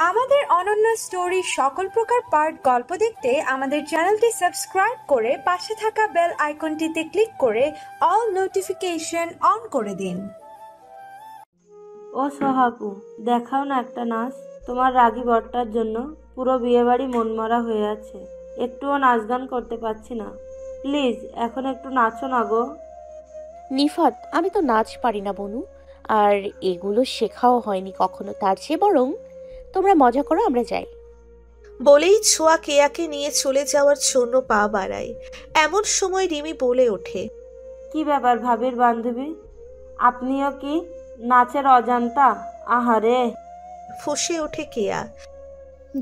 আমাদের অনন্য স্টোরি সকল প্রকার পার্ট গল্প দেখতে আমাদের চ্যানেলটি সাবস্ক্রাইব করে পাশে থাকা বেল আইকনটিতে ক্লিক করে অল নোটিফিকেশন অন করে দিন। ও সোহাগু, দেখাও না একটা নাচ। তোমার রাগী বরটার জন্য পুরো বিয়েবাড়ি মনমরা হয়ে আছে, একটুও নাচ গান করতে পারছি না। প্লিজ এখন একটু নাচো না গো। নিফাত, আমি তো নাচ পারি না বনু, আর এগুলো শেখাও হয়নি কখনো। তার চেয়ে বরং তোমরা মজা করো, আমরা যাই। বলেই ছোঁয়া কেয়াকে নিয়ে চলে যাওয়ার জন্য পা বাড়ায়। এমন সময় রিমি বলে ওঠে, কি ব্যাপার ভাবির বান্ধবী, আপনিও কি নাচের অজান্তা? আহারে। ফুঁসে ওঠে কেয়া।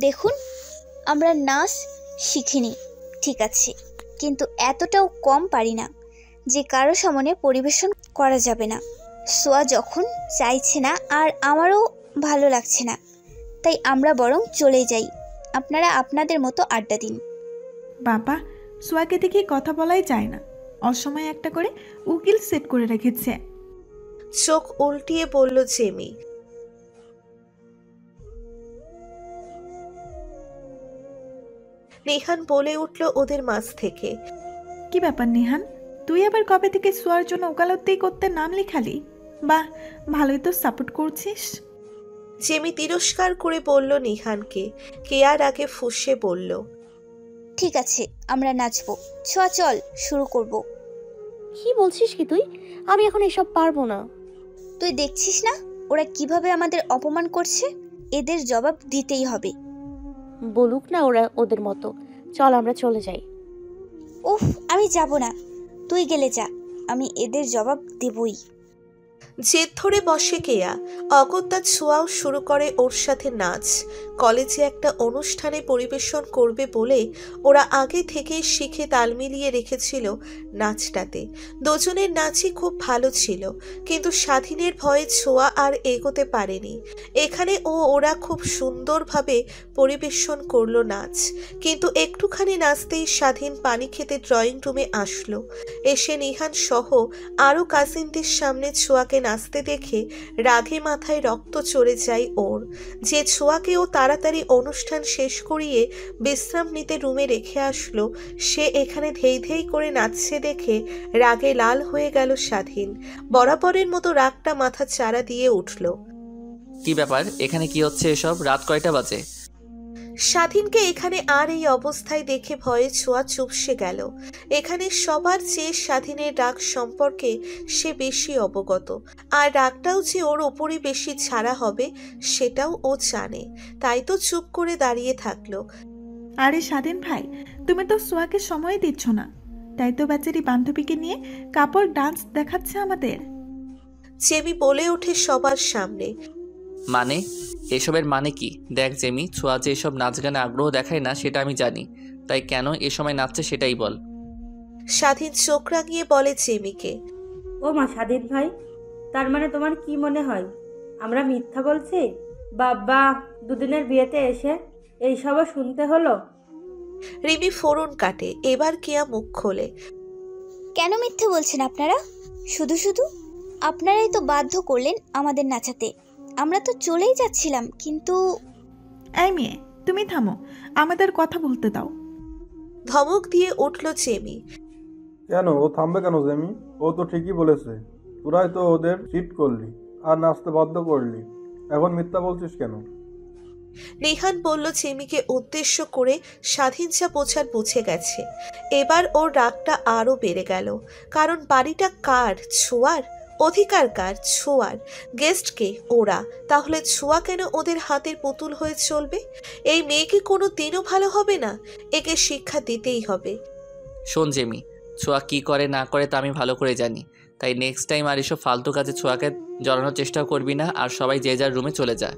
দেখুন, আমরা নাচ শিখিনি ঠিক আছে, কিন্তু এতটাও কম পারি না যে কারো সামনে পরিবেশন করা যাবে না। সোয়া যখন চাইছে না আর আমারও ভালো লাগছে না, তাই আমরা বরং চলে যাই। আপনারা আপনাদের মতো আড্ডা দিন। বাবা, সোয়াকে দেখে কথা বলাই যায় না, অসময়ে একটা করে উকিল সেট করে রেখেছে। চোখ উল্টিয়ে বলল জেমি। নেহান বলে উঠল ওদের মাঝ থেকে, কি ব্যাপার নেহান, তুই আবার কবে থেকে সোয়ার জন্য ওকালতি করতে নাম লেখালি? বাহ, ভালোই তো সাপোর্ট করছিস। জেমি তিরস্কার করে বলল নিহানকে। কেয়ার আগে ফুঁসে বলল, ঠিক আছে, আমরা নাচবো। ছোঁয়া চল, শুরু করব। কি বলছিস কি তুই? আমি এখন এসব পারবো না। তুই দেখছিস না ওরা কিভাবে আমাদের অপমান করছে? এদের জবাব দিতেই হবে। বলুক না ওরা ওদের মতো, চল আমরা চলে যাই। উফ, আমি যাব না, তুই গেলে যা, আমি এদের জবাব দেবই। জেদ ধরে বসে কেয়া। অগত্যা ছোঁয়াও শুরু করে ওর সাথে নাচ। কলেজে একটা অনুষ্ঠানে পরিবেশন করবে বলে ওরা আগে থেকেই শিখে তাল মিলিয়ে রেখেছিল নাচটাতে। দুজনের নাচই খুব ভালো ছিল, কিন্তু স্বাধীনের ভয়ে ছোঁয়া আর এগোতে পারেনি। এখানে ওরা খুব সুন্দরভাবে পরিবেশন করলো নাচ, কিন্তু একটুখানি নাচতেই স্বাধীন পানি খেতে ড্রয়িং রুমে আসলো। এসে নিহান সহ আরও কাজিনদের সামনে ছোঁয়াকে নাচতে দেখে রাগে মাথায় রক্ত চড়ে যায় ওর। যে ছোঁয়াকেও তাড়াতাড়ি অনুষ্ঠান শেষ করিয়ে বিশ্রাম নিতে রুমে রেখে আসলো, সে এখানে ধেই ধেই করে নাচছে দেখে রাগে লাল হয়ে গেল স্বাধীন। বরাবরের মতো রাগটা মাথা চারা দিয়ে উঠল। কি ব্যাপার, এখানে কি হচ্ছে এসব? রাত কয়টা বাজে? স্বাধীনকে এখানে আর এই অবস্থায় দেখে ভয়ে ছোঁয়া চুপসে গেল। এখানে সবার চেয়ে স্বাধীনের রাগ সম্পর্কে সে বেশি অবগত, আর রাগটাও যে ওর ওপরই বেশি ছাড়া হবে সেটাও ও জানে, তাই তো চুপ করে দাঁড়িয়ে থাকলো। আরে স্বাধীন ভাই, তুমি তো সোয়াকে সময় দিচ্ছ না, তাই তো বেচারি বান্ধবীকে নিয়ে কাপড় ডান্স দেখাচ্ছে আমাদের। জেমি বলে ওঠে সবার সামনে। মানে এসবের মানে কি? দেখ জেমি, ছোঁয়া যে এসব নাচ গানে আগ্রহ দেখায় না সেটা আমি জানি, তাই কেন এ সময় নাচছে সেটাই বল। স্বাধীন চোখ রাঙিয়ে বলে জেমিকে। ও মা স্বাধীন ভাই, তার মানে তোমার কি মনে হয় আমরা মিথ্যা বলছি? বাবা, দুদিনের বিয়েতে এসে এইসবও শুনতে হলো? রিমি ফোরন কাটে। এবার কেয়া মুখ খোলে। কেন মিথ্যে বলছেন আপনারা? শুধু শুধু আপনারাই তো বাধ্য করলেন আমাদের নাচাতে। আমরা তো চলেই যাচ্ছিলাম, কিন্তু এই মেয়ে, তুমি থামো, আমাদের কথা বলতে দাও। ধমক দিয়ে উঠল জেমি। কেন ও থামবে কেন জেমি? ও তো ঠিকই বলেছে, তোরাই তো ওদের চিট করলি আর নাচতে বাধ্য করলি, এখন মিথ্যা বলছিস কেন? নিহান বলল জেমিকে উদ্দেশ্য করে। স্বাধীন যা বোঝার বুঝে গেছে। এবার ওর রাগটা আরও বেড়ে গেল, কারণ বাড়িটা কার? ছোঁয়ার। অধিকার কার? ছোঁয়ার। গেস্টকে ওরা, তাহলে ছোঁয়া কেন ওদের হাতের পুতুল হয়ে চলবে? এই মেয়েকে কোনো দিনও ভালো হবে না, একে শিক্ষা দিতেই হবে। শোন জেমি, ছোঁয়া কি করে না করে তা আমি ভালো করে জানি, তাই নেক্সট টাইম আর এসব ফালতু কাজে ছোঁয়াকে জড়ানোর চেষ্টা করবি না, আর সবাই যে যার রুমে চলে যায়।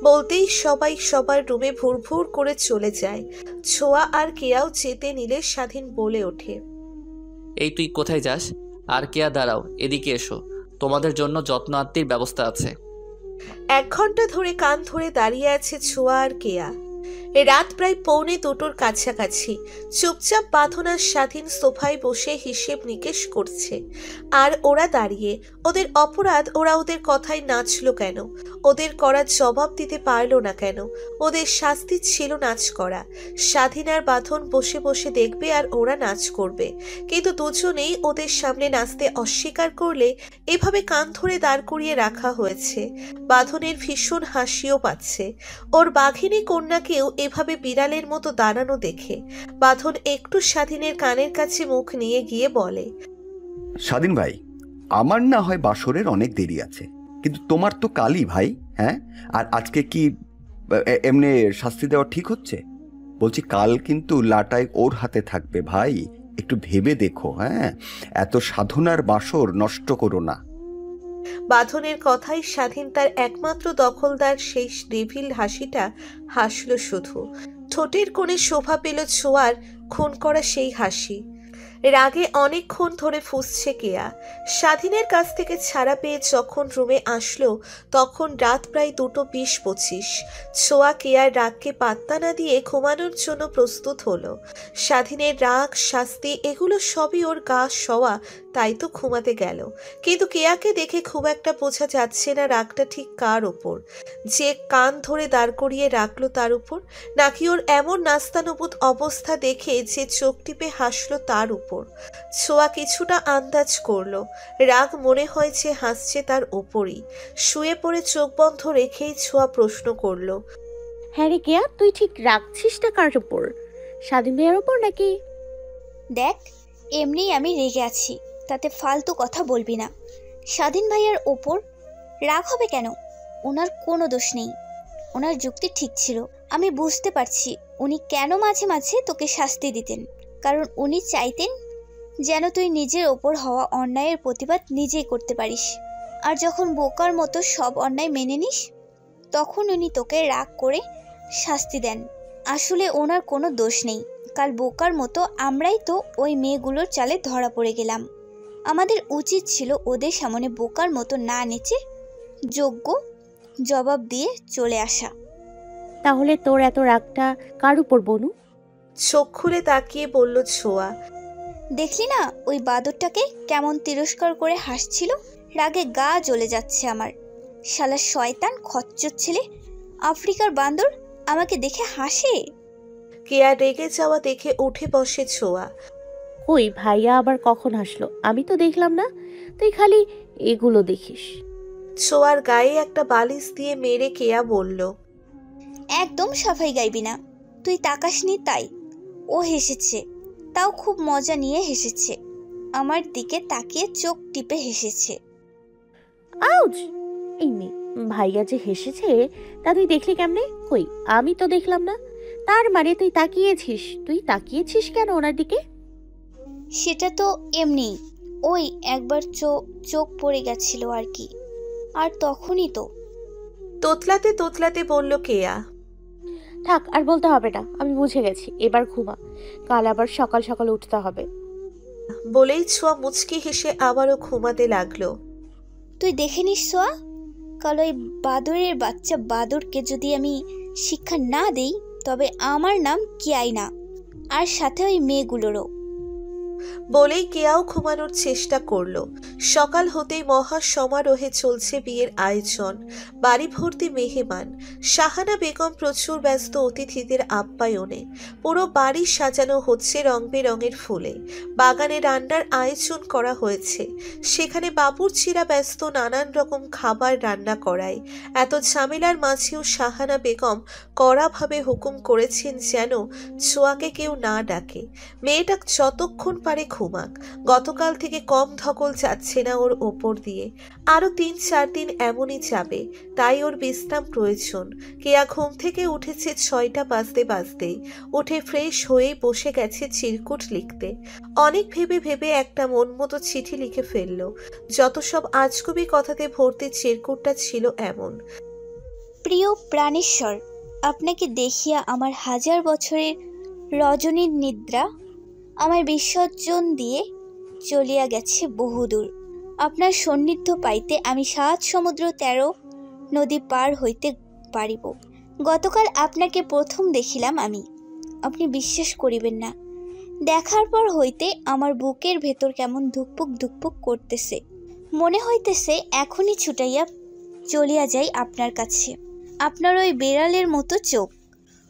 বলতেই সবাই সবার রুমে ভুর ভুর করে চলে যায়। ছোঁয়া আর কেয়াও যেতে নিলে স্বাধীন বলে ওঠে। এই তুই কোথায় যাস? আর কেয়া দাঁড়াও, এদিকে এসো, তোমাদের জন্য যত্ন আত্মীর ব্যবস্থা আছে। 1 ঘন্টা ধরে কান ধরে দাঁড়িয়ে আছে ছোঁয়া আর কেয়া। রাত প্রায় 1:45 কাছাকাছি। চুপচাপ বাঁধন আর স্বাধীন সোফায় বসে হিসেব নিকেশ করছে, আর ওরা দাঁড়িয়ে। ওদের অপরাধ, ওরা ওদের কথায় নাচলো কেন? ওদের করার জবাব দিতে পারলো না কেন? ওদের শাস্তি ছিল নাচ করা। স্বাধীন আর বাঁধন বসে বসে দেখবে আর ওরা নাচ করবে, কিন্তু দুজনেই ওদের সামনে নাচতে অস্বীকার করলে এভাবে কান ধরে দাঁড় করিয়ে রাখা হয়েছে। বাঁধনের ভীষণ হাসিও পাচ্ছে ওর বাঘিনী কন্যাকেও এভাবে বিড়ালের মতো দাঁড়ানো দেখে। বাঁধন একটু স্বাধীনের কানের কাছে মুখ নিয়ে গিয়ে বলে, স্বাধীন ভাই, আমার না হয় বাসরের অনেক দেরি আছে, কিন্তু তোমার তো কালই ভাই। হ্যাঁ, আর আজকে কি এমনি শাস্তি দেওয়া ঠিক হচ্ছে? বলছি, কাল কিন্তু লাটাই ওর হাতে থাকবে ভাই, একটু ভেবে দেখো। হ্যাঁ, এত সাধনার বাসর নষ্ট করো না। বাঁধনের কথাই স্বাধীন তার একমাত্র দখলদার সেই ডেভিল হাসিটা হাসল শুধু। ঠোঁটের কোণে শোভা পেল ছোঁয়ার খুন করা সেই হাসি। রাগে অনেকক্ষণ ধরে ফুঁসছে কেয়া। স্বাধীনের কাছ থেকে ছাড়া পেয়ে যখন রুমে আসলো তখন রাত প্রায় 2:20-25। ছোঁয়া কেয়ার রাগকে পাত্তা না দিয়ে ঘুমানোর জন্য প্রস্তুত হলো। স্বাধীনের রাগ, শাস্তি এগুলো সবই ওর গা সওয়া, তাই তো ঘুমাতে গেল। কিন্তু কেয়াকে দেখে খুব একটা বোঝা যাচ্ছে না রাগটা ঠিক কার ওপর, যে কান ধরে দাঁড় করিয়ে রাখলো তার উপর, নাকি ওর এমন নাস্তানুবুদ অবস্থা দেখে যে চোখ টিপে হাসলো তার উপর। ছোঁয়া কিছুটা আন্দাজ করলো রাগ মনে হয় যে হাসছে তার ওপরই। শুয়ে পড়ে চোখ বন্ধ রেখেই ছোঁয়া প্রশ্ন করলো, হ্যাঁ রে কেয়া, তুই ঠিক রাখছিসটা কার উপর? স্বাধীন ভাইয়ের ওপর নাকি? দেখ, এমনি আমি রেগে আছি, তাতে ফালতু কথা বলবি না। স্বাধীন ভাইয়ার ওপর রাগ হবে কেন? ওনার কোনো দোষ নেই, ওনার যুক্তি ঠিক ছিল। আমি বুঝতে পারছি উনি কেন মাঝে মাঝে তোকে শাস্তি দিতেন, কারণ উনি চাইতেন যেন তুই নিজের ওপর হওয়া অন্যায়ের প্রতিবাদ নিজেই করতে পারিস। আর যখন বোকার মতো সব অন্যায় মেনে নিস তখন উনি তোকে রাগ করে শাস্তি দেন। আসলে ওনার কোনো দোষ নেই। কাল বোকার মতো আমরাই তো ওই মেয়েগুলোর চালে ধরা পড়ে গেলাম। আমাদের উচিত ছিল ওদের সামনে বোকার মতো না নেচে যোগ্য জবাব দিয়ে চলে আসা। তাহলে তোর এত রাগটা কার উপর বনু? চোখ খুলে তাকিয়ে বলল ছোঁয়া, দেখলি না ওই বাদরটাকে কেমন তিরস্কার করে হাসছিল? রাগে গা জ্বলে যাচ্ছে আমার। শালা শয়তান খচ্চর ছেলে, আফ্রিকার বান্দর আমাকে দেখে হাসে। কেয়া রেগে যাওয়া দেখে উঠে বসে ছোঁয়া। কই ভাইয়া আবার কখন হাসলো? আমি তো দেখলাম না, তুই খালি এগুলো দেখিস। ছোঁয়ার গায়ে একটা বালিশ দিয়ে মেরে কেয়া বলল, একদম সাফাই গাইবি না। তুই তাকাসনি তাই। ও হেসেছে, তাও খুব মজা নিয়ে হেসেছে। আমার দিকে তাকিয়ে চোখ টিপে হেসেছে। আউচ! এই মেয়ে, ভাইয়া যে হেসেছে তা তুই দেখলি কেমনে? কই, আমি তো দেখলাম না। তার মানে তুই তাকিয়েছিস কেন ওনার দিকে? সেটা তো এমনি, ওই একবার চোখ পড়ে গেছিল আর কি। আর তখনই তো। তোতলাতে তোতলাতে বলল কেয়া। থাক, আর বলতে হবে না, আমি বুঝে গেছি। এবার ঘুমা, কাল আবার সকাল সকাল উঠতে হবে। বলেই ছোঁয়া মুচকি হেসে আবারও ঘুমাতে লাগলো। তুই দেখে নিস সোয়া, কাল ওই বাদরের বাচ্চা বাদরকে যদি আমি শিক্ষা না দেই তবে আমার নাম কিয়াই না, আর সাথে ওই মেয়েগুলোরও। বলেই কেয়াও ঘুমানোর চেষ্টা করলো। সকাল হতেই মহা সমারোহে চলছে বিয়ের আয়োজন। বাড়ি ভর্তি মেহমান। শাহানা বেগম প্রচুর ব্যস্ত অতিথিদের আপ্যায়নে। পুরো বাড়ি সাজানো হচ্ছে রং বেরঙের ফুলে। বাগানে রান্নার আয়োজন করা হয়েছে। সেখানে বাবুর্চিরা ব্যস্ত নানান রকম খাবার রান্না করায়। এত ঝামেলার মাঝেও শাহানা বেগম কড়াভাবে হুকুম করেছেন যেন ছোঁয়াকে কেউ না ডাকে। মেয়েটা যতক্ষণ পারে ঘুমাক। গতকাল থেকে কম ধকল যাচ্ছে না ওর ওপর দিয়ে। আরো 3-4 দিন এমনই যাবে, তাই ওর বিশ্রাম প্রয়োজন। কেয়া ঘুম থেকে উঠেছে 6টা বাজতেই। উঠে ফ্রেশ হয়ে বসে গেছে চিরকুট লিখতে। অনেক ভেবে ভেবে একটা মন মতো চিঠি লিখে ফেললো। যত সব আজগুবি কথাতে ভর্তি চিরকুটটা ছিল এমন। প্রিয় প্রাণেশ্বর, আপনাকে দেখিয়া আমার 1000 বছরের রজনীর নিদ্রা আমার বিসর্জন দিয়ে চলিয়া গেছে বহুদূর। আপনার সান্নিধ্য পাইতে আমি 7 সমুদ্র 13 নদী পার হইতে পারিব। গতকাল আপনাকে প্রথম দেখিলাম আমি। আপনি বিশ্বাস করিবেন না, দেখার পর হইতে আমার বুকের ভেতর কেমন ধুকপুক ধুকপুক করতেছে। মনে হইতেছে এখনই ছুটাইয়া চলিয়া যাই আপনার কাছে। আপনার ওই বেড়ালের মতো চোখ,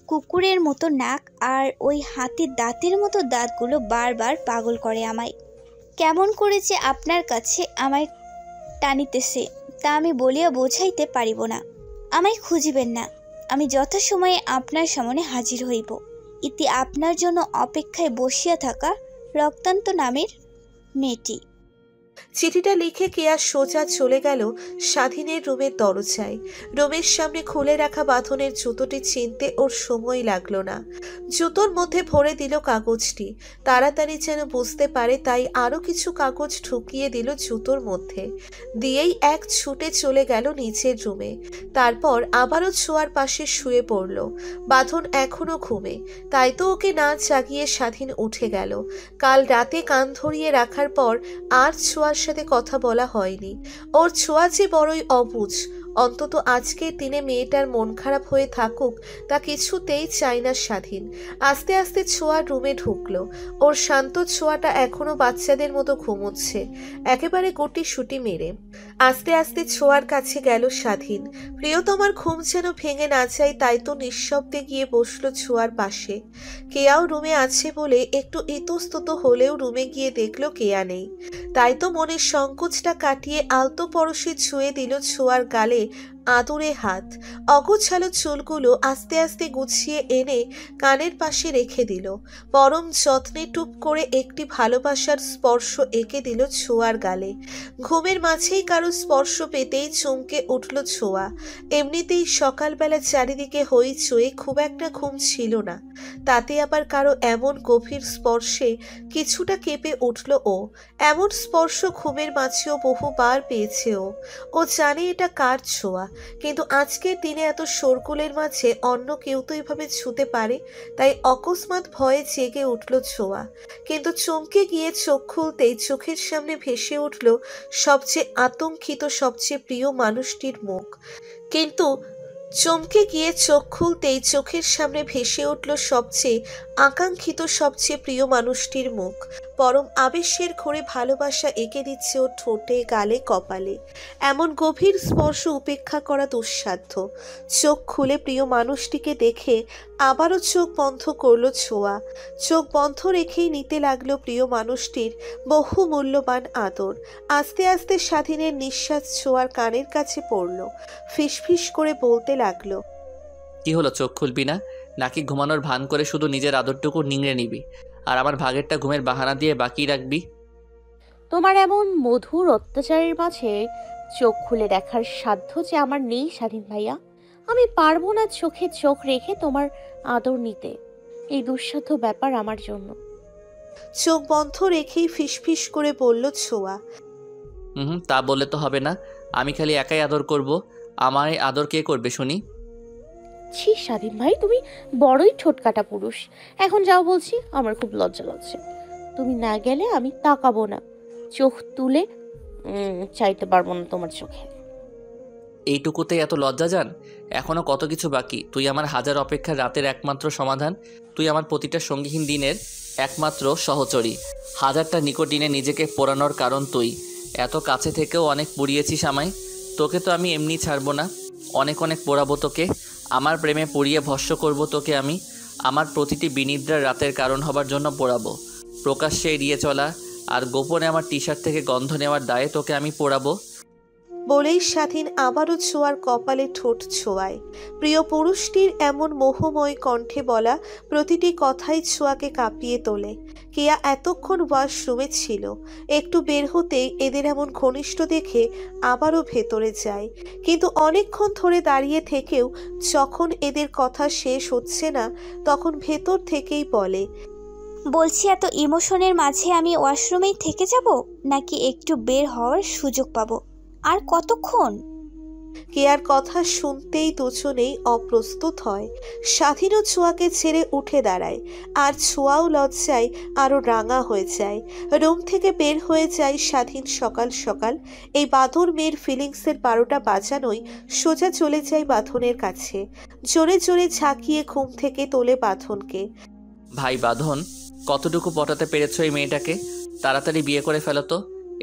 কুকুরের মতো নাক আর ওই হাতির দাঁতের মতো দাঁতগুলো বারবার পাগল করে আমায়। কেমন করে যে আপনার কাছে আমায় টানিতেছে তা আমি বলিয়া বোঝাইতে পারিব না। আমায় খুঁজিবেন না, আমি যথাসময়ে আপনার সামনে হাজির হইব। ইতি আপনার জন্য অপেক্ষায় বসিয়া থাকা রক্তান্ত নামের মেয়েটি। চিঠিটা লিখে কেয়া সোজা চলে গেল স্বাধীনের রুমের দরজায়। রুমের সামনে খুলে রাখা বাঁধনের জুতোটি চিনতে ওর সময় লাগলো না। জুতোর মধ্যে ভরে দিল কাগজটি। তাড়াতাড়ি যেন বুঝতে পারে তাই আরও কিছু কাগজ ঢুকিয়ে দিল জুতোর মধ্যে। দিয়েই এক ছুটে চলে গেল নিচের রুমে। তারপর আবারও ছোঁয়ার পাশে শুয়ে পড়ল। বাঁধন এখনো ঘুমে, তাই তো ওকে না জাগিয়ে স্বাধীন উঠে গেল। কাল রাতে কান ধরিয়ে রাখার পর আর ছোঁয়ার সাথে কথা বলা হয়নি। ওর ছোঁয়া যে বড়ই অবুঝ। অন্তত আজকের দিনে মেয়েটার মন খারাপ হয়ে থাকুক তা কিছুতেই চায় না স্বাধীন। আস্তে আস্তে ছোঁয়ার রুমে ঢুকলো। ওর শান্ত ছোঁয়াটা এখনো বাচ্চাদের মতো ঘুমোচ্ছে, একেবারে গুটি সুটি মেরে। আস্তে আস্তে ছোঁয়ার কাছে গেল স্বাধীন। প্রিয়তমার ঘুম যেন ভেঙে না যায়, তাই তো নিঃশব্দে গিয়ে বসলো ছোঁয়ার পাশে। কেয়াও রুমে আছে বলে একটু ইতস্তত হলেও রুমে গিয়ে দেখলো কেয়া নেই। তাই তো মনের সংকোচটা কাটিয়ে আলতো পরশে ছুঁয়ে দিল ছোঁয়ার গালে আদুরে হাত। অগোছালো চুলগুলো আস্তে আস্তে গুছিয়ে এনে কানের পাশে রেখে দিল। পরম যত্নে টুপ করে একটি ভালোবাসার স্পর্শ এঁকে দিল ছোঁয়ার গালে। ঘুমের মাঝেই কারো স্পর্শ পেতেই চমকে উঠল ছোঁয়া। এমনিতেই সকালবেলা চারিদিকে হইচই, খুব একটা ঘুম ছিল না। তাতে আবার কারো এমন গভীর স্পর্শে কিছুটা কেঁপে উঠল ও। এমন স্পর্শ ঘুমের মাঝেও বহুবার পেয়েছে ও জানে এটা কার ছোঁয়া। কিন্তু আজকের দিনে এত শোরগোলের মাঝে অন্য কেউ তো এভাবে ছুঁতে পারে, তাই অকস্মাৎ ভয়ে জেগে উঠল ছোঁয়া। কিন্তু চমকে গিয়ে চোখ খুলতেই চোখের সামনে ভেসে উঠল সবচেয়ে আতঙ্কিত, সবচেয়ে প্রিয় মানুষটির মুখ। কিন্তু চমকে গিয়ে চোখ খুলতেই চোখের সামনে ভেসে উঠল সবচেয়ে আকাঙ্ক্ষিত, সবচেয়ে প্রিয় মানুষটির মুখ। পরম আবেশের ঘোরে ভালোবাসা এঁকে দিচ্ছে ওর ঠোঁটে, গালে, কপালে। এমন গভীর স্পর্শ উপেক্ষা করা দুঃসাধ্য। চোখ খুলে প্রিয় মানুষটিকে দেখে আবারও চোখ বন্ধ করলো ছোঁয়া। চোখ বন্ধ রেখেই নিতে লাগলো প্রিয় মানুষটির বহু মূল্যবান আদর। আস্তে আস্তে স্বাধীনের নিঃশ্বাস ছোঁয়ার কানের কাছে পড়ল। ফিসফিস করে বলতে লাগলো, কি হলো, চোখ খুলবি না নাকি ঘুমানোর ভান করে শুধু নিজের আদরটুকু নিংড়ে নিবি আর আমার ভাগেরটা ঘুমের বাহানা দিয়ে বাকি রাখবি? তোমার এমন মধুর অত্যাচারের মাঝে চোখ খুলে দেখার সাধ্য যে আমার নেই স্বাধীন ভাইয়া। আমি পারবো না চোখে চোখ রেখে তোমার আদর নিতে। এই দুঃসাধ্য ব্যাপার আমার জন্য। চোখ বন্ধ রেখেই ফিসফিস করে বলল ছোঁয়া। তা বললে তো হবে না, আমি খালি একাই আদর করব। আমার আদর কে করবে শুনি? ছি স্বাধীন ভাই, তুমি বড়ই ঠোঁটকাটা পুরুষ। এখন যাও বলছি, আমার খুব লজ্জা লাগছে। তুমি না গেলে আমি তাকাবো না, চোখ তুলে চাইতে পারবো না তোমার চোখে। এইটুকুতে এত লজ্জা যান? এখনো কত কিছু বাকি। তুই আমার হাজার অপেক্ষার রাতের একমাত্র সমাধান। তুই আমার প্রতিটা সঙ্গীহীন দিনের একমাত্র সহচরী। হাজারটা নিকটিনে নিজেকে পোড়ানোর কারণ তুই। এত কাছে থেকেও অনেক পুড়িয়েছিস আমায়। তোকে তো আমি এমনি ছাড়বো না, অনেক অনেক পোড়াবো তোকে। আমার প্রেমে পুড়িয়ে ভস্য করব তোকে আমি। আমার প্রতিটি বিনিদ্রার রাতের কারণ হবার জন্য পোড়াবো। প্রকাশ্যে এড়িয়ে চলা আর গোপনে আমার টি শার্ট থেকে গন্ধ নেওয়ার দায়ে তোকে আমি পোড়াবো। বলেই স্বাধীন আবারও ছোঁয়ার কপালে ঠোঁট ছোঁয়ায়। প্রিয় পুরুষটির এমন মোহময় কণ্ঠে বলা প্রতিটি কথাই ছোঁয়াকে কাঁপিয়ে তোলে। কেয়া এতক্ষণ ওয়াশরুমে ছিল, একটু বের হতেই এদের এমন ঘনিষ্ঠ দেখে আবারও ভেতরে যায়। কিন্তু অনেকক্ষণ ধরে দাঁড়িয়ে থেকেও যখন এদের কথা শেষ হচ্ছে না, তখন ভেতর থেকেই বলে, বলছি এত ইমোশনের মাঝে আমি ওয়াশরুমেই থেকে যাব নাকি একটু বের হওয়ার সুযোগ পাবো? আর কতক্ষণ? কেয়ার কথা শুনতেই দুজনেই অপ্রস্তুত হয়। স্বাধীনও ছোঁয়াকে ছেড়ে উঠে দাঁড়ায়, আর ছোঁয়াও লজ্জায় আরো রাঙা হয়ে যায়। রুম থেকে বের হয়ে যায় স্বাধীন সকাল সকাল। এই বাঁধন মেয়ের ফিলিংসের 12টা বাজানোই সোজা চলে যায় বাঁধনের কাছে। জোরে জোরে ঝাঁকিয়ে ঘুম থেকে তোলে বাঁধনকে। ভাই বাঁধন, কতটুকু পটাতে পেরেছো এই মেয়েটাকে? তাড়াতাড়ি বিয়ে করে ফেলো তো।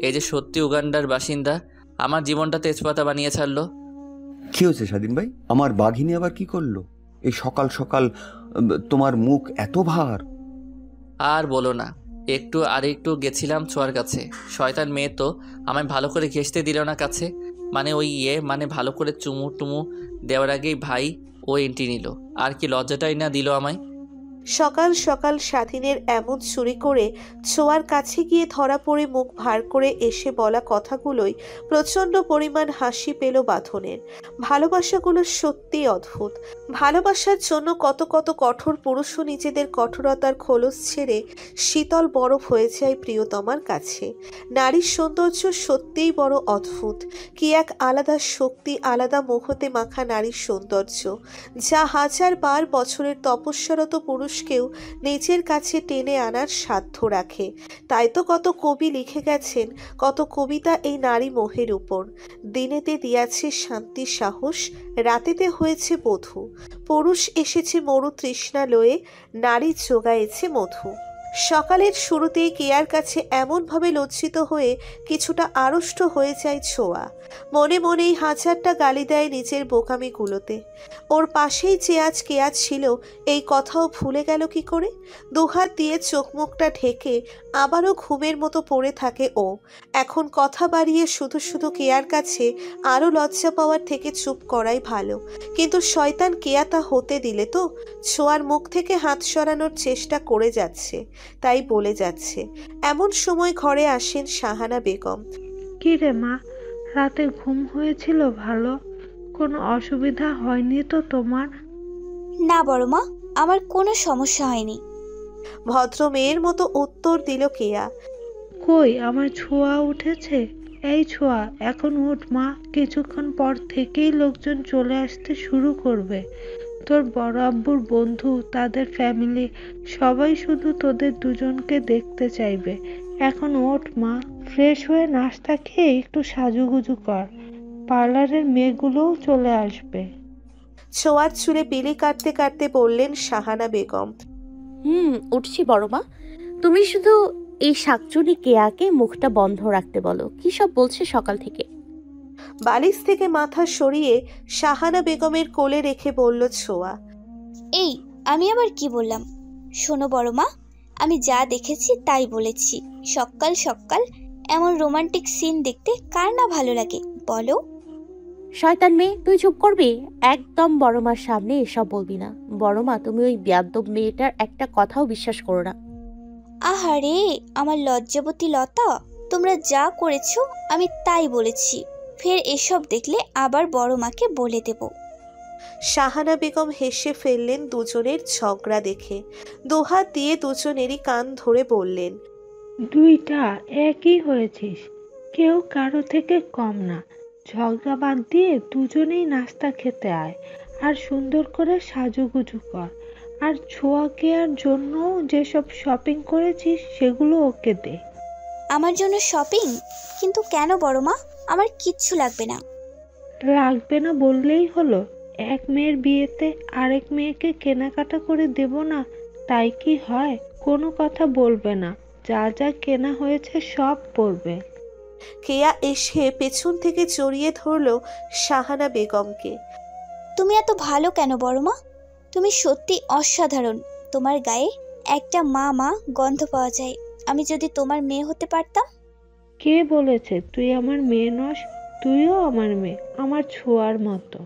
এই যে সত্যি উগান্ডার বাসিন্দা, আমার জীবনটা তেজপাতা বানিয়ে ছাড়লো। কি হয়েছে স্বাধীন ভাই? আমার বাঘিনী আবার কি করলো? এই সকাল সকাল তোমার মুখ এত ভার? আর বলো না, একটু গেছিলাম ছোঁয়ার কাছে। শয়তান মেয়ে তো আমায় ভালো করে ঘেঁষতে দিল না কাছে। মানে ভালো করে চুমু টুমু দেওয়ার আগেই ভাই ও এন্ট্রি নিল। আর কি লজ্জাটাই না দিল আমায়। সকাল সকাল স্বাধীনের এমন চুরি করে ছোঁয়ার কাছে গিয়ে ধরা পড়ে মুখ ভার করে এসে বলা কথাগুলোই প্রচণ্ড পরিমাণ হাসি পেল বাঁধনের। ভালোবাসাগুলো সত্যি অদ্ভুত। ভালোবাসার জন্য কত কত কঠোর পুরুষও নিজেদের কঠোরতার খোলস ছেড়ে শীতল বরফ হয়ে যায় প্রিয়তমার কাছে। নারীর সৌন্দর্য সত্যিই বড় অদ্ভুত। কি এক আলাদা শক্তি, আলাদা মোহতে মাখা নারীর সৌন্দর্য, যা হাজার বার বছরের তপস্যারত পুরুষকেও নিজের কাছে টেনে আনার সাধ্য রাখে। তাই তো কত কবি লিখে গেছেন, কত কবিতা এই নারী মোহের উপর। দিনেতে দিয়াছে শান্তি সাহস, রাতেতে হয়েছে বধূ। পুরুষ এসেছে মরু তৃষ্ণা লয়ে, নারী জোগায়েছে মধু। সকালের শুরুতেই কেয়ার কাছে এমনভাবে লজ্জিত হয়ে কিছুটা আড়ষ্ট হয়ে যায় ছোঁয়া। মনে মনেই হাজারটা গালি দেয় নিজের বোকামিগুলোতে। ওর পাশেই যে আজ কেয়া ছিল এই কথাও ভুলে গেল কি করে? দুহাত দিয়ে চোখ মুখটা ঢেকে আবারও ঘুমের মতো পড়ে থাকে ও। এখন কথা বাড়িয়ে শুধু শুধু কেয়ার কাছে আরও লজ্জা পাওয়ার থেকে চুপ করাই ভালো। কিন্তু শয়তান কেয়া তা হতে দিলে তো? ছোঁয়ার মুখ থেকে হাত সরানোর চেষ্টা করে যাচ্ছে, তাই বলে যাচ্ছে। এমন সময় ঘরে আসেন শাহানা বেগম। কি রে মা, রাতে ঘুম হয়েছিল ভালো? কোনো অসুবিধা হয়নি তো তোমার? না বড় মা, আমার কোনো সমস্যা হয়নি। ভদ্র মেয়ের মতো উত্তর দিল কেয়া। কই আমার ছোঁয়া উঠেছে? এই ছোঁয়া, এখন উঠ মা, কিছুক্ষণ পর থেকেই লোকজন চলে আসতে শুরু করবে। তোর বড় আব্বুর বন্ধু, তাদের ফ্যামিলি, সবাই শুধু তোদের দুজনকে দেখতে চাইবে। এখন ওঠ মা, ফ্রেশ হয়ে নাস্তা খেয়ে একটু সাজুগুজু কর, পার্লারের মেয়েগুলোও চলে আসবে। ছোঁয়ার চুলে বিলি কাটতে কাটতে বললেন শাহানা বেগম। উঠছি বড় মা। তুমি শুধু এই শাকচুনি কেয়াকে মুখটা বন্ধ রাখতে বলো। কি সব বলছে সকাল থেকে। বালিশ থেকে মাথা সরিয়ে শাহানা বেগমের কোলে রেখে বলল ছোঁয়া। এই, আমি আবার কি বললাম? শোনো বড় মা, আমি যা দেখেছি তাই বলেছি। সকাল সকাল এমন রোমান্টিক সিন দেখতে কার না ভালো লাগে বলো? শয়তান মেয়ে, তুই চুপ করবি? একদম বড় মার সামনে এসব বলবি না। বড় মা, তুমি ওই বেয়াদ্দব মেয়েটার একটা কথাও বিশ্বাস করো না। আহারে আমার লজ্জাবতী লতা, তোমরা যা করেছো আমি তাই বলেছি। ফের এসব দেখলে আবার বড় মাকে বলে দেব। শাহানা বেগম হেসে ফেললেন দুজনের ঝগড়া দেখে। দুহাত দিয়ে দুজনেরই কান ধরে বললেন, দুইটা একই হয়েছিস, কেউ কারো থেকে কম না। ঝগড়া বাদ দিয়ে দুজনেই নাস্তা খেতে আয়, আর সুন্দর করে সাজুগুজু কর। আর ছোঁয়াকে আর জন্য যেসব শপিং করেছিস সেগুলো ওকে দে। আমার জন্য শপিং? কিন্তু কেন বড় মা, আমার কিচ্ছু লাগবে না। লাগবে না বললেই হলো? এক মেয়ের বিয়েতে আরেক মেয়েকে কেনাকাটা করে দেব না তাই কি হয়? কোনো কথা বলবে না, যা যা কেনা হয়েছে সব পরবে। কেয়া এসে পেছন থেকে জড়িয়ে ধরল শাহানা বেগমকে। তুমি এত ভালো কেন বড় মা? তুমি সত্যি অসাধারণ। তোমার গায়ে একটা মা মা গন্ধ পাওয়া যায়। আমি যদি তোমার মেয়ে হতে পারতাম। কে বলেছে তুই আমার মেয়ে নস? তুইও আমার মেয়ে, আমার ছোঁয়ার মতো।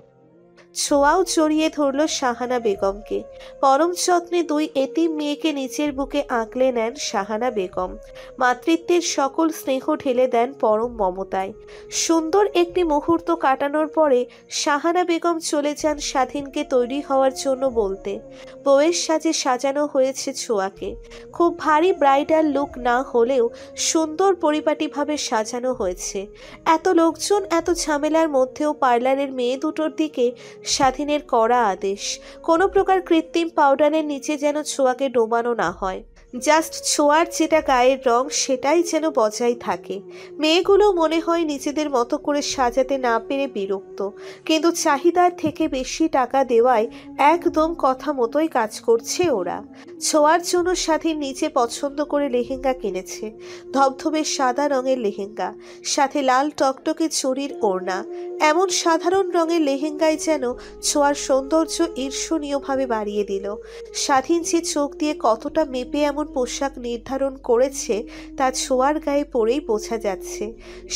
ছোঁয়াও জড়িয়ে ধরল শাহানা বেগমকে। পরম যত্নে দুই এতিম মেয়েকে নিচের বুকে আঁকলে নেন শাহানা বেগম। মাতৃত্বের সকল স্নেহ ঢেলে দেন পরম মমতায়। সুন্দর একটি মুহূর্ত কাটানোর পরে শাহানা বেগম চলে যান স্বাধীনকে তৈরি হওয়ার জন্য বলতে। বউয়ের সাজে সাজানো হয়েছে ছোঁয়াকে। খুব ভারী ব্রাইডাল লুক না হলেও সুন্দর পরিপাটিভাবে সাজানো হয়েছে। এত লোকজন, এত ঝামেলার মধ্যেও পার্লারের মেয়ে দুটোর দিকে স্বাধীনের কড়া আদেশ, কোনো প্রকার কৃত্রিম পাউডারের নিচে যেন ছোঁয়াকে ডোবানো না হয়। জাস্ট ছোঁয়ার যেটা গায়ের রং সেটাই যেন বজায় থাকে। মেয়েগুলো মনে হয় নিজেদের মতো করে সাজাতে না পেরে বিরক্ত, কিন্তু চাহিদার থেকে বেশি টাকা দেওয়ায় একদম কথা মতোই কাজ করছে ওরা। ছোঁয়ার জন্য স্বাধীন নিচে পছন্দ করে লেহেঙ্গা কিনেছে, ধবধবে সাদা রঙের লেহেঙ্গা, সাথে লাল টকটকে চুড়ির ওড়না। এমন সাধারণ রঙের লেহেঙ্গায় যেন ছোঁয়ার সৌন্দর্য ঈর্ষণীয়ভাবে বাড়িয়ে দিল। স্বাধীন যে চোখ দিয়ে কতটা মেপে এমন পোশাক নির্ধারণ করেছে তা ছোঁয়ার গায়ে পরেই বোঝা যাচ্ছে।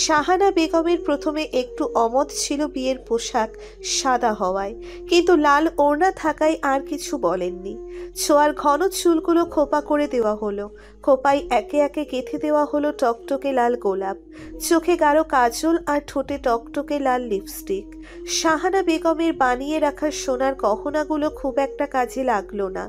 শাহানা বেগমের প্রথমে একটু অমত ছিল বিয়ের পোশাক সাদা হওয়ায়, কিন্তু লাল ওড়না থাকায় আর কিছু বলেননি। ছোঁয়ার ঘন চুলগুলো খোপা করে দেওয়া হলো, খোপায় একে একে গেঁথে দেওয়া হলো টকটকে লাল গোলাপ, চোখে গাঢ় কাজল আর ঠোঁটে টকটকে লাল লিপস্টিক। শাহানা বেগমের বানিয়ে রাখা সোনার গহনাগুলো খুব একটা কাজে লাগলো না।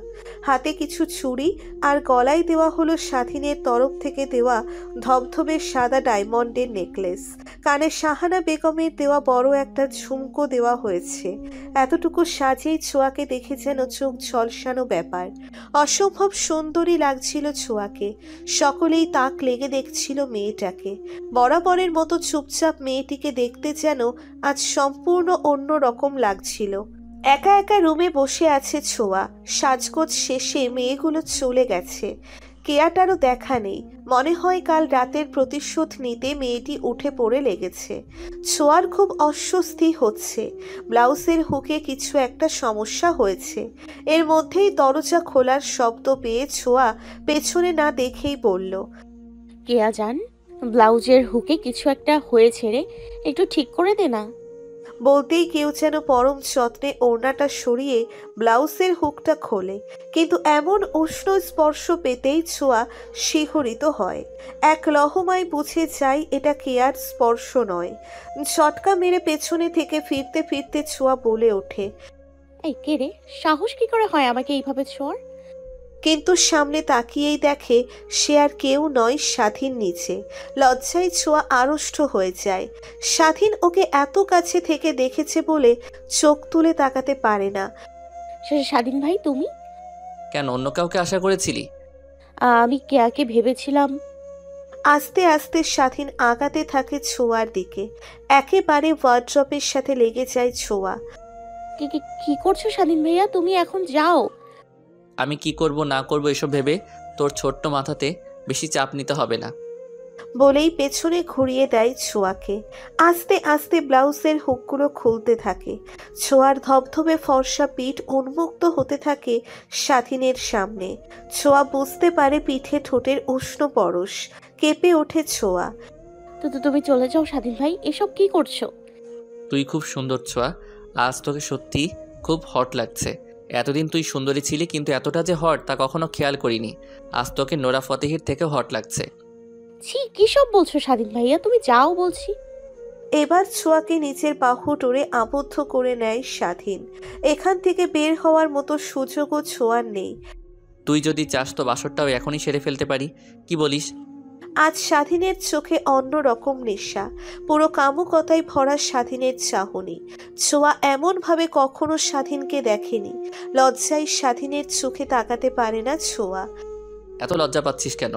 হাতে কিছু চুড়ি আর গলায় দেওয়া হলো স্বাধীনের তরফ থেকে দেওয়া ধবধবে সাদা ডায়মন্ডের নেকলেস। কানে শাহানা বেগমের দেওয়া বড় একটা ঝুমকো দেওয়া হয়েছে। এতটুকু সাজেই ছোঁয়াকে দেখে যেন চোখ ঝলসানো ব্যাপার। অসম্ভব সুন্দরী লাগছিল ছোঁয়াকে। সকলেই তাক লেগে দেখছিল মেয়েটাকে। বরাবরের মতো চুপচাপ মেয়েটিকে দেখতে যেন আজ সম্পূর্ণ অন্য রকম লাগছিল। একা একা রুমে বসে আছে ছোঁয়া। সাজগোজ শেষে মেয়েগুলো চলে গেছে, কেয়াটারও দেখা নেই। মনে হয় কাল রাতের প্রতিশোধ নিতে মেয়েটি উঠে পড়ে লেগেছে। ছোঁয়ার খুব অস্বস্তি হচ্ছে। ব্লাউজের হুকে কিছু একটা সমস্যা হয়েছে। এর মধ্যেই দরজা খোলার শব্দ পেয়ে ছোঁয়া পেছনে না দেখেই বলল, কেয়া জান, ব্লাউজের হুকে কিছু একটা হয়েছে রে, একটু ঠিক করে দে না। বলতেই কেউ যেন পরম যত্নে ওড়নাটা সরিয়ে ব্লাউজের হুকটা খোলে, কিন্তু এমন উষ্ণ স্পর্শ পেতেই ছোঁয়া শিহরিত হয়। এক লহমায় বুঝে যায় এটা কেয়ার স্পর্শ নয়। ঝটকা মেরে পেছনে থেকে ফিরতে ফিরতে ছোঁয়া বলে ওঠে, এই কে রে, সাহস কি করে হয় আমাকে এইভাবে ছোঁয়ার? কিন্তু সামনে তাকিয়েই দেখে সে আর কেউ নয়, স্বাধীন নিচে। লজ্জায় ছোঁয়া আড়ষ্ট হয়ে যায়। স্বাধীন ওকে এত কাছে থেকে দেখেছে বলে চোখ তুলে তাকাতে পারে না। স্বাধীন ভাই, তুমি? কেন, অন্য কাউকে আশা করেছিলি? আমি কেয়াকে ভেবেছিলাম। আস্তে আস্তে স্বাধীন আগাতে থাকে ছোঁয়ার দিকে। একেবারে ওয়ার্ড্রপের সাথে লেগে যায় ছোঁয়া। কি করছো স্বাধীন ভাইয়া? তুমি এখন যাও। আমি কি করব না করব এসব ভেবে তোর ছোট্ট মাথাতে বেশি চাপ নিতে হবে না বলেই পেছনে ঘুরিয়ে দেয় ছোঁয়াকে। আস্তে আস্তে ব্লাউজের হুকগুলো খুলতে থাকে। ছোঁয়ার ধবধবে ফর্সা পিঠ উন্মুক্ত হতে থাকে স্বাধীনের সামনে। ছোঁয়া বুঝতে পারে পিঠে ঠোঁটের উষ্ণ পরশ। কেঁপে ওঠে ছোঁয়া। তো তুমি চলে যাও স্বাধীন ভাই, এসব কি করছো? তুই খুব সুন্দর ছোঁয়া, আজ তোকে সত্যি খুব হট লাগছে। এতদিন তুই সুন্দরী ছিলি, কিন্তু এতটা যে হট তা কখনো খেয়াল করিনি। আজ তোকে নোরা ফতেহির থেকেও হট লাগছে। ছি, কি সব বলছো স্বাধীন ভাইয়া? তুমি যাও বলছি। এবার ছোঁয়াকে নিচের বাহু টোরে আবদ্ধ করে নেয় স্বাধীন। এখান থেকে বের হওয়ার মতো সুযোগও ছোঁয়ার নেই। তুই যদি চাস তো বাসরটাও এখনই সেরে ফেলতে পারি, কি বলিস? আজ স্বাধীনের চোখে অন্য রকম নেশা। পুরো কামুকতায় ভরা স্বাধীনের চাহনি। ছোঁয়া এমনভাবে কখনো স্বাধীনকে দেখেনি। লজ্জায় স্বাধীনের চোখে তাকাতে পারে না ছোঁয়া। এত লজ্জা পাচ্ছিস কেন?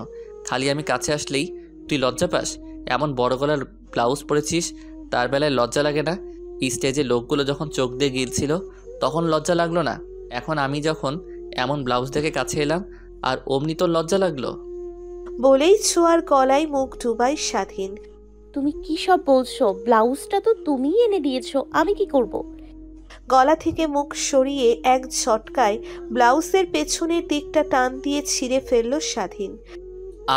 খালি আমি কাছে আসলেই তুই লজ্জা পাস? এমন বড় গলার ব্লাউজ পরেছিস, তার বেলায় লজ্জা লাগে না? স্টেজে লোকগুলো যখন চোখ দিয়ে গিলছিল তখন লজ্জা লাগলো না? এখন আমি যখন এমন ব্লাউজ দেখে কাছে এলাম আর অমনি তোর লজ্জা লাগলো? বলেই ছোঁয়ার গলায় মুখ ডুবায় স্বাধীন। তুমি কি সব বলছো? ব্লাউজটা তো তুমিই এনে দিয়েছো, আমি কি করব? গলা থেকে মুখ সরিয়ে এক ঝটকায় ব্লাউজের পেছনের দিকটা টান দিয়ে ছিঁড়ে ফেলল স্বাধীন।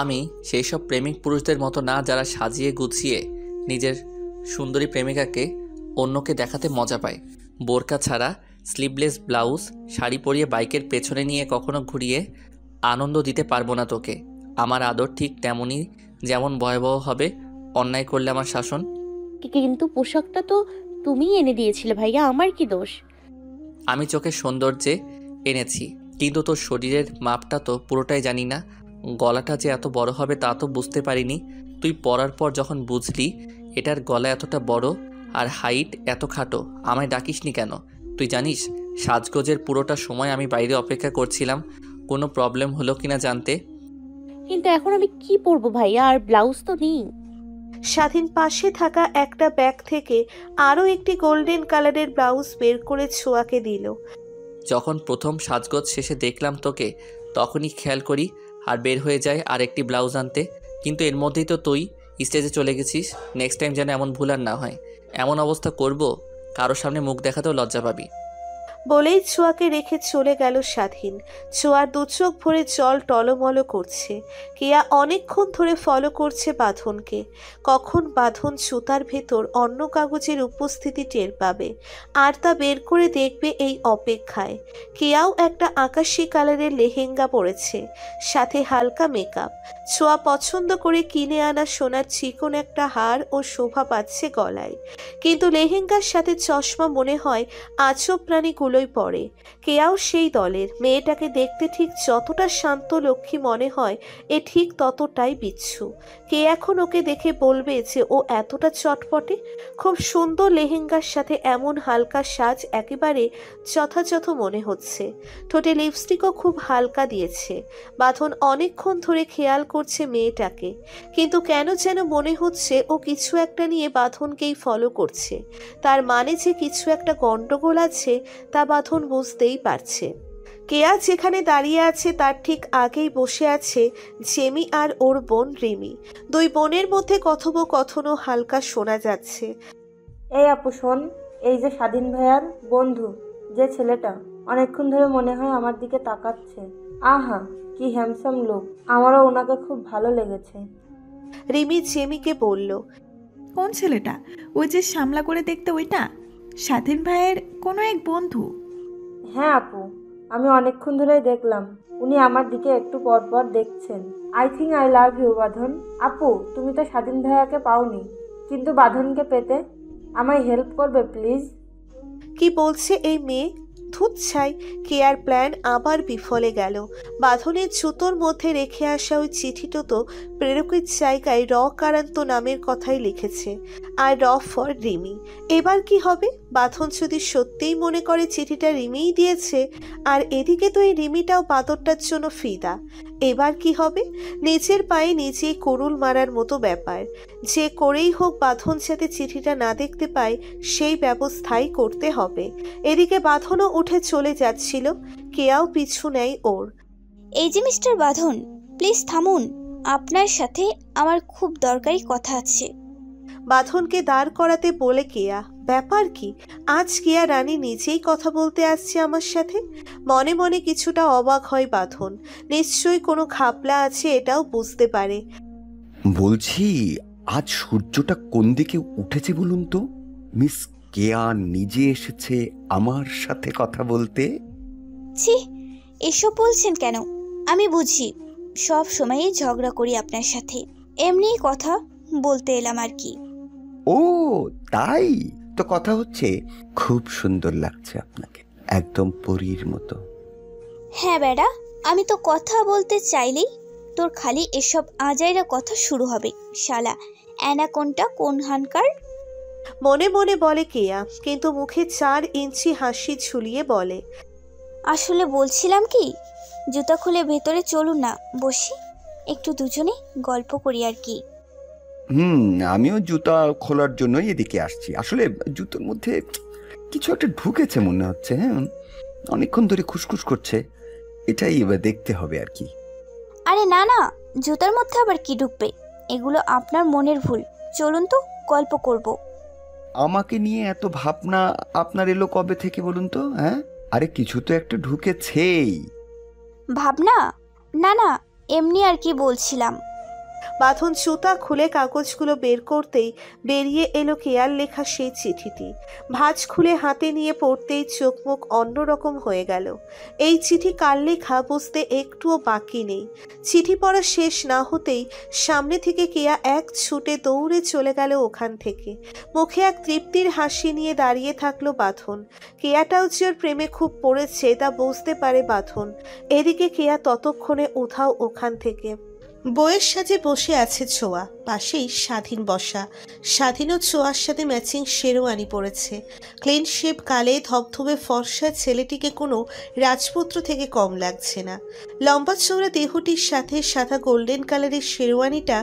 আমি সেই সব প্রেমিক পুরুষদের মতো না, যারা সাজিয়ে গুছিয়ে নিজের সুন্দরী প্রেমিকাকে অন্যকে দেখাতে মজা পায়। বোরকা ছাড়া স্লিভলেস ব্লাউজ শাড়ি পরিয়ে বাইকের পেছনে নিয়ে কখনো ঘুরিয়ে আনন্দ দিতে পারবো না তোকে। আমার আদর ঠিক তেমনই, যেমন ভয়াবহ হবে অন্যায় করলে আমার শাসন। কিন্তু পোশাকটা তো তুমিই এনে দিয়েছিলে ভাইয়া, আমার কি দোষ? আমি চোখের সৌন্দর্যে এনেছি, কিন্তু তোর শরীরের মাপটা তো পুরোটাই জানি না। গলাটা যে এত বড় হবে তা তো বুঝতে পারিনি। তুই পরার পর যখন বুঝলি এটার গলা এতটা বড় আর হাইট এত খাটো, আমায় ডাকিসনি কেন? তুই জানিস সাজগোজের পুরোটা সময় আমি বাইরে অপেক্ষা করছিলাম কোনো প্রবলেম হলো কিনা জানতে। কিন্তু এখন আমি কি পরবো ভাইয়া, আর ব্লাউজ তো নেই। স্বাধীন পাশে থাকা একটা ব্যাগ থেকে আরও একটি গোল্ডেন কালারের ব্লাউজ বের করে ছোঁয়াকে দিল। যখন প্রথম সাজগোজ শেষে দেখলাম তোকে তখনই খেয়াল করি আর বের হয়ে যায় আর একটি ব্লাউজ আনতে, কিন্তু এর মধ্যেই তো তুই স্টেজে চলে গেছিস। নেক্সট টাইম যেন এমন ভুল আর না হয়। এমন অবস্থা করব কারোর সামনে মুখ দেখাতেও লজ্জা পাবি। বলেই ছোঁয়াকে রেখে চলে গেল স্বাধীন। ছোঁয়ার দু চোখ ভরে জল টলমল করছে। কেয়া অনেকক্ষণ ধরে ফলো করছে বাঁধনকে। কখন বাঁধন জুতার ভেতর অন্য কাগজের উপস্থিতি টের পাবে আর তা বের করে দেখবে এই অপেক্ষায়। কেয়াও একটা আকাশি কালারের লেহেঙ্গা পরেছে, সাথে হালকা মেকআপ। ছোঁয়া পছন্দ করে কিনে আনা সোনার চিকন একটা হার ও শোভা পাচ্ছে গলায়, কিন্তু লেহেঙ্গার সাথে চশমা মনে হয় আজব প্রাণীগুলোই পড়ে। কেয়াও সেই দলের। মেয়েটাকে দেখতে ঠিক যতটা শান্ত লক্ষ্মী মনে হয়, এ ঠিক ততটাই বিচ্ছু। কে এখন ওকে দেখে বলবে যে ও এতটা চটপটে? খুব সুন্দর লেহেঙ্গার সাথে এমন হালকা সাজ একেবারে যথাযথ মনে হচ্ছে। ঠোঁটে লিপস্টিকও খুব হালকা দিয়েছে। বাঁধন অনেকক্ষণ ধরে খেয়াল করছে মেয়েটাকে, কিন্তু কেন যেন মনে হচ্ছে ও কিছু একটা নিয়ে বাঁধনকেই ফলো করছে। তার মানে যে কিছু একটা গন্ডগোল আছে তা বাঁধন বুঝতেই পারছে। কেয়া যেখানে দাঁড়িয়ে আছে তার ঠিক আগেই বসে আছে জেমি আর ওর বোন রিমি। দুই বোনের মধ্যে কথোপকথনও হালকা শোনা যাচ্ছে। এই আপু শোন, এই যে স্বাধীন ভাইয়ার বন্ধু, যে ছেলেটা অনেকক্ষণ ধরে মনে হয় আমার দিকে তাকাচ্ছে। আহা কি হ্যান্ডসাম লুক, আমারও ওনাকে খুব ভালো লেগেছে। রিমি জেমিকে বলল, কোন ছেলেটা? ওই যে সামলা করে দেখতে ওইটা? স্বাধীন ভাইয়ের কোনো এক বন্ধু? হ্যাঁ আপু, আমি অনেকক্ষণ ধরেই দেখলাম উনি আমার দিকে একটু পর পর দেখছেন। I think I love you Badhon. আপু তুমি তো স্বাধীন ভাইয়াকে পাওনি, কিন্তু বাঁধনকে পেতে আমায় হেল্প করবে প্লিজ? কি বলছে এই মেয়ে? ধুত ছাই, কেয়ার প্ল্যান আবার বিফলে গেল। বাঁধনের জুতোর মধ্যে রেখে আসা ওই চিঠিটা তো প্রেরকের জায়গায় র কারান্ত নামের কথাই লিখেছে, আর র ফর রিমি। এবার কি হবে? বাঁধন যদি সত্যিই মনে করে চিঠিটা রিমিই দিয়েছে, আর এদিকে তো এই রিমিটাও বাঁদরটার জন্য ফিদা। এবার কি হবে? নিজের পায়ে নিজেই কুড়ুল মারার মতো ব্যাপার। যে করেই হোক বাঁধন যাতে চিঠিটা না দেখতে পায় সেই ব্যবস্থাই করতে হবে। এদিকে বাঁধনও উঠে চলে যাচ্ছিল, কেয়াও পিছু নেয় ওর। এই যে মিস্টার বাঁধন, প্লিজ থামুন, আপনার সাথে আমার খুব দরকারি কথা আছে। বাঁধনকে দাঁড় করাতে বলে কেয়া, ব্যাপার কি? আজ কেয়া রানী নিজেই কথা বলতে আসছে আমার সাথে। মনে মনে কিছুটা অবাক হয় বাঁধন। নিশ্চয়ই কোনো ঘাপলা আছে এটাও বুঝতে পারে। বলছি, আজ সূর্যটা কোন দিকে উঠেছে বলুন তো? মিস কেয়া নিজে এসেছে আমার সাথে কথা বলতে। ছি, এসব বলছেন কেন? আমি বুঝি সব সময়ই ঝগড়া করি আপনার সাথে, এমনিই কথা বলতে এলাম আর কি। ও তাই তো, কথা হচ্ছে। খুব সুন্দর লাগছে আপনাকে, একদম পরীর মতো। হ্যাঁ বেড়া, আমি তো কথা বলতে চাইলেই তোর খালি এসব আজাইরা কথা শুরু হবে। শালা অ্যানাকোন্ডা কোন হানকার। মনে মনে বলে কেয়া, কিন্তু মুখে 4 ইঞ্চি হাসি ঝুলিয়ে বলে, আসলে বলছিলাম কি, জুতা খুলে ভেতরে চলুন না, বসি একটু দুজনে গল্প করি আর কি। আমিও জুতা খোলার জন্যই এদিকে আসছি। আসলে জুতোর মধ্যে কিছু একটা ঢুকেছে মনে হচ্ছে। হ্যাঁ, অনেকক্ষণ ধরে খুসখুস করছে, এটাই এবার দেখতে হবে আর কি। আরে না না, জুতার মধ্যে আবার কি ঢুকবে? এগুলো আপনার মনের ভুল। চলুন তো গল্প করব। আমাকে নিয়ে এত ভাবনা আপনার এলো কবে থেকে বলুন তো? হ্যাঁ, আরে কিছু তো একটা ঢুকেছেই। ভাবনা? না না, এমনি আর কি বলছিলাম। বাঁধন জুতা খুলে কাগজগুলো বের করতেই বেরিয়ে এলো কেয়ার লেখা সেই চিঠিটি। ভাঁজ খুলে হাতে নিয়ে পড়তেই চোখ মুখ অন্যরকম হয়ে গেল। এই চিঠি কার লেখা বুঝতে একটুও বাকি নেই। চিঠি পড়া শেষ না হতেই সামনে থেকে কেয়া এক ছুটে দৌড়ে চলে গেল ওখান থেকে। মুখে এক তৃপ্তির হাসি নিয়ে দাঁড়িয়ে থাকলো বাঁধন। কেয়াটাও যে ওর প্রেমে খুব পড়েছে তা বুঝতে পারে বাঁধন। এদিকে কেয়া ততক্ষণে উধাও ওখান থেকে। বইয়ের সাজে বসে আছে ছোঁয়া, পাশেই স্বাধীন বসা। স্বাধীনও ছোঁয়ার সাথে ম্যাচিং শেরওয়ানি পরেছে। ক্লিন শেপ কালে ধবধবে ফর্সা ছেলেটিকে কোনো রাজপুত্র থেকে কম লাগছে না। লম্বা চৌড়া দেহটির সাথে সাদা গোল্ডেন কালারের শেরওয়ানিটা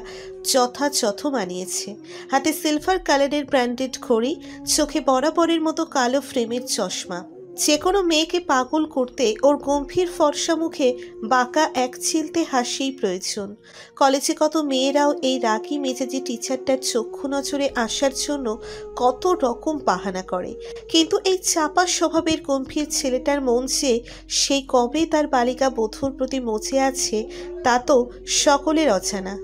যথাযথ মানিয়েছে। হাতে সিলভার কালারের ব্র্যান্ডেড ঘড়ি, চোখে বরাবরের মতো কালো ফ্রেমের চশমা। যে কোনো মেয়েকে পাগল করতে ওর গম্ভীর ফর্সা মুখে বাঁকা এক চিলতে হাসিই প্রয়োজন। কলেজে কত মেয়েরাও এই রাগী মেজাজি টিচারটার চক্ষু নজরে আসার জন্য কত রকম বাহানা করে, কিন্তু এই চাপা স্বভাবের গম্ভীর ছেলেটার মন যে সেই কবে তার বালিকা বধূর প্রতি মচে আছে তা তো সকলের অজানা।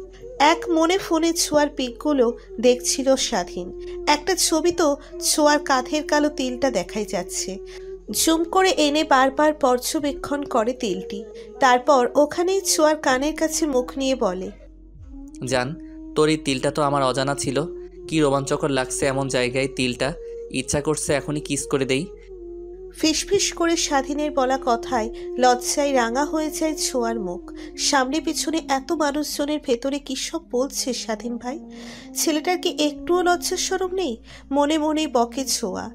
এক মনে ফোনে ছোঁয়ার পিকগুলো দেখছিল স্বাধীন। একটা ছবি তো ছোঁয়ার কাঁধের কালো তিলটা দেখাই যাচ্ছে। জুম করে এনে বারবার পর্যবেক্ষণ করে তিলটি। তারপর ওখানেই ছোঁয়ার কানের কাছে মুখ নিয়ে বলে, জান, তোর এই তিলটা তো আমার অজানা ছিল। কি রোমাঞ্চকর লাগছে এমন জায়গায় তিলটা। ইচ্ছা করছে এখনই কিস করে দেই। ফিসফিস করে স্বাধীনের বলা কথায় লজ্জায় রাঙা হয়ে যায় ছোঁয়ার মুখ। সামনে পিছনে এত মানুষজনের ভেতরে কি সব বলছে স্বাধীন ভাই? ছেলেটার কি একটুও লজ্জা শরম নেই? মনে মনে বকে ছোঁয়া।